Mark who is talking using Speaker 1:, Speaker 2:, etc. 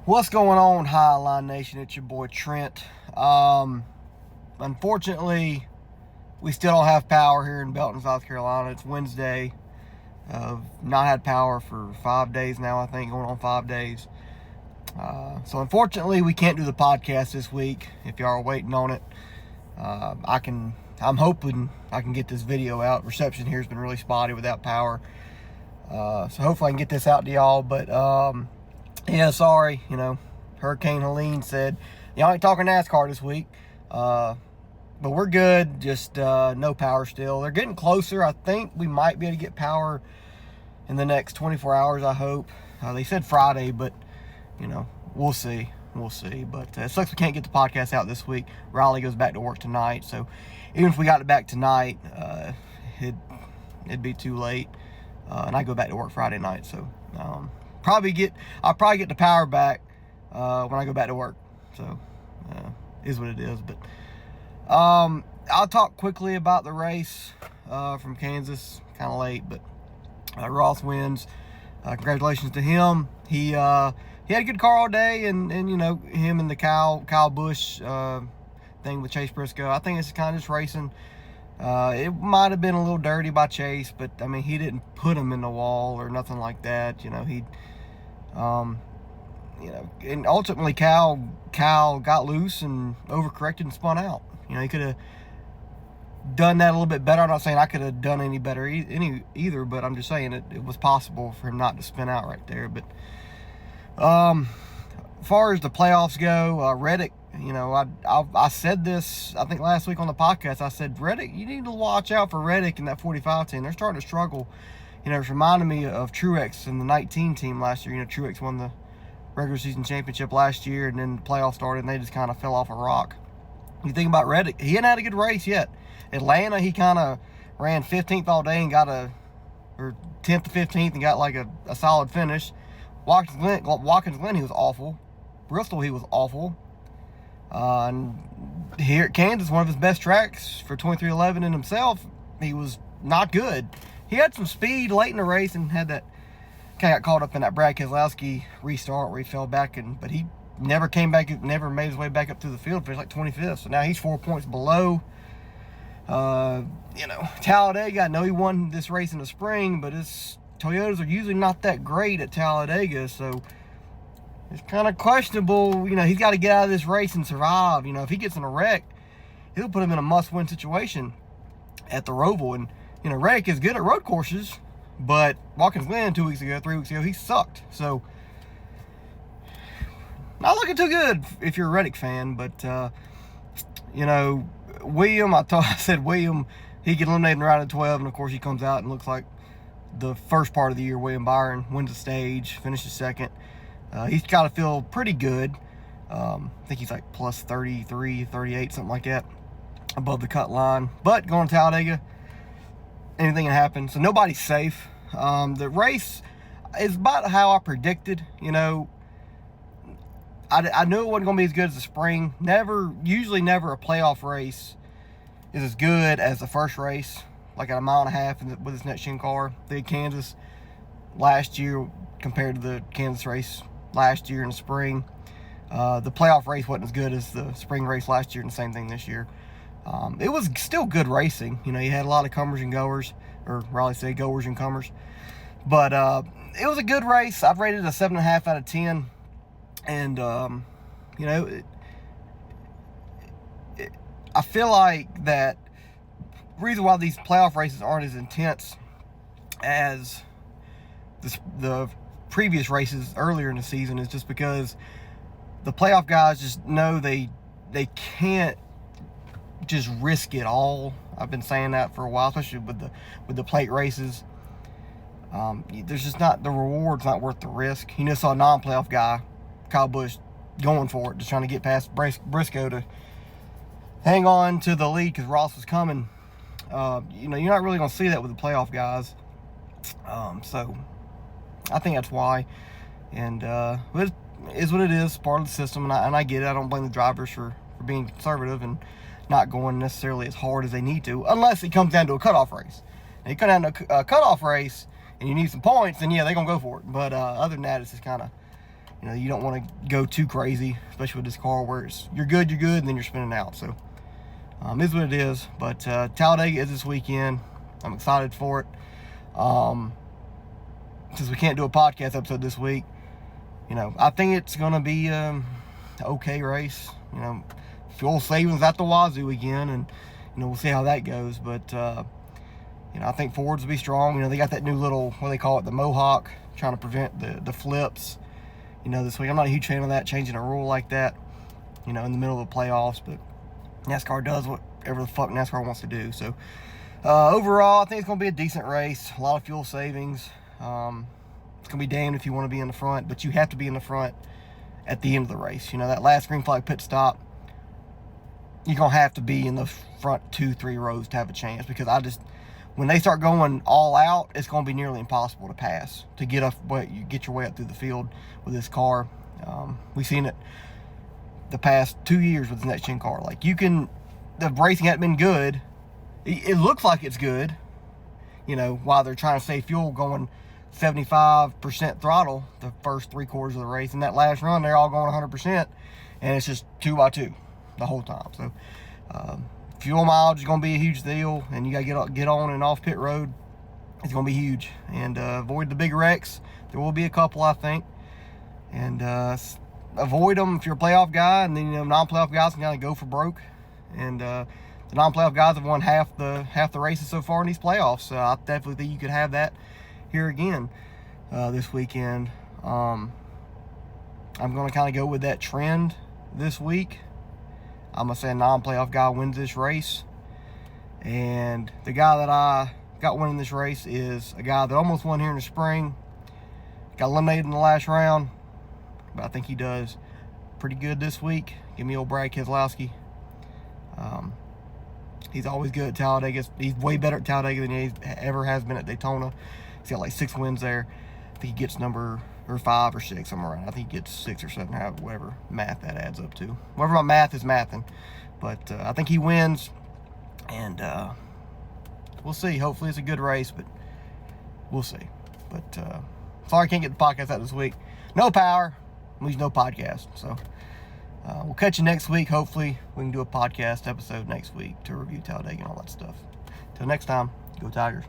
Speaker 1: What's going on, Helene Nation? It's your boy Trent. Unfortunately, we still don't have power here in Belton, South Carolina. It's Wednesday. Not had power for 5 days now, I think, going on 5 days. So unfortunately, we can't do the podcast this week. If y'all are waiting on it, I'm hoping I can get this video out. Reception here has been really spotty without power. So hopefully I can get this out to y'all. But yeah, sorry. Hurricane Helene said y'all ain't talking NASCAR this week. But we're good. Just no power still. They're getting closer. I think we might be able to get power in the next 24 hours, I hope. They said Friday, but we'll see. But it sucks we can't get the podcast out this week. Riley goes back to work tonight, so even if we got it back tonight, it'd be too late. And I go back to work Friday night, so I'll probably get the power back when I go back to work. So is what it is. But I'll talk quickly about the race from Kansas. Kind of late, but Ross wins. Congratulations to him. He had a good car all day, and him and the Kyle Busch thing with Chase Briscoe. I think it's kind of just racing. It might have been a little dirty by Chase, but I mean, he didn't put him in the wall or nothing like that. And ultimately Kyle got loose and overcorrected and spun out. He could have done that a little bit better. I'm not saying I could have done any better either, but I'm just saying it was possible for him not to spin out right there. But as far as the playoffs go, Reddick, I said this, I think last week on the podcast. I said, Reddick, you need to watch out for Reddick in that 45 team. They're starting to struggle. It's reminding me of Truex and the 19 team last year. Truex won the regular season championship last year, and then the playoffs started, and they just kind of fell off a rock. You think about Reddick, he hadn't had a good race yet. Atlanta, he kind of ran 15th all day and got or 10th to 15th and got like a solid finish. Watkins Glen, he was awful. Bristol, he was awful. And here at Kansas, one of his best tracks for 2311 in himself, he was not good. He had some speed late in the race and had that kind of got caught up in that Brad Keselowski restart where he fell back, but he never came back, never made his way back up through the field, finished like 25th. So now he's 4 points below. Talladega, I know he won this race in the spring, but his Toyotas are usually not that great at Talladega, so it's kind of questionable. He's got to get out of this race and survive. If he gets in a wreck, it'll put him in a must-win situation at the Roval. And Reddick is good at road courses, but Watkins Glen 3 weeks ago, he sucked. So not looking too good if you're a Reddick fan. But William, I said William, he get eliminated in the round of 12, and of course he comes out and looks like the first part of the year. William Byron wins the stage, finishes second. He's got to feel pretty good. I think he's like plus 33, 38, something like that, above the cut line. But going to Talladega, anything can happen. So nobody's safe. The race is about how I predicted. I knew it wasn't going to be as good as the spring. Usually never a playoff race is as good as the first race, like at a mile and a half with this next gen car. The Kansas last year compared to the Kansas race last year in the spring. The playoff race wasn't as good as the spring race last year, and the same thing this year. It was still good racing. You had a lot of comers and goers, or Riley said goers and comers. But it was a good race. I've rated it a 7.5 out of 10. And, I feel like that the reason why these playoff races aren't as intense as the previous races earlier in the season is just because the playoff guys just know they can't just risk it all. I've been saying that for a while, especially with the plate races. There's just not, the reward's not worth the risk. Saw a non-playoff guy, Kyle Busch, going for it, just trying to get past Briscoe to hang on to the lead because Ross was coming. You're not really going to see that with the playoff guys. So I think that's why. And it is what it is, part of the system, and I get it. I don't blame the drivers for being conservative and not going necessarily as hard as they need to, unless it comes down to a cutoff race. Now, you come down to a cutoff race and you need some points, then yeah, they're going to go for it. But other than that, it's just kind of You know, you don't want to go too crazy, especially with this car where you're good, and then you're spinning out. So, is what it is. But Talladega is this weekend. I'm excited for it. Since we can't do a podcast episode this week, you know, I think it's going to be an okay race. You know, fuel savings at the wazoo again, and, you know, we'll see how that goes. But, you know, I think Fords will be strong. You know, they got that new little, what do they call it, the Mohawk, trying to prevent the flips, you know, this week. I'm not a huge fan of that, changing a rule like that, you know, in the middle of the playoffs. But NASCAR does whatever the fuck NASCAR wants to do. So, overall, I think it's going to be a decent race. A lot of fuel savings. It's going to be damned if you want to be in the front, but you have to be in the front at the end of the race. You know, that last green flag pit stop, you're going to have to be in the front 2-3 rows to have a chance, because when they start going all out, it's going to be nearly impossible to pass, to get your way up through the field with this car. We've seen it the past 2 years with the next gen car. Like, the racing hasn't been good. It looks like it's good, you know, while they're trying to save fuel, going 75% throttle the first 3/4 of the race. In that last run, they're all going 100%, and it's just 2x2 the whole time. So, fuel mileage is going to be a huge deal, and you got to get on and off pit road. It's going to be huge, and avoid the big wrecks. There will be a couple, I think, and avoid them if you're a playoff guy, and then, you know, non-playoff guys can kind of go for broke, and the non-playoff guys have won half the races so far in these playoffs. So I definitely think you could have that here again this weekend. I'm going to kind of go with that trend this week. I'm going to say a non-playoff guy wins this race. And the guy that I got winning this race is a guy that almost won here in the spring. Got eliminated in the last round, but I think he does pretty good this week. Give me old Brad Keselowski. He's always good at Talladega. He's way better at Talladega than he ever has been at Daytona. He's got like 6 wins there. I think he gets number 5 or 6, somewhere around. I think he gets 6 or 7, whatever math that adds up to. Whatever my math is mathing. But I think he wins, and we'll see. Hopefully it's a good race, but we'll see. But sorry I can't get the podcast out this week. No power, means no podcast. So we'll catch you next week. Hopefully we can do a podcast episode next week to review Talladega and all that stuff. Till next time, go Tigers.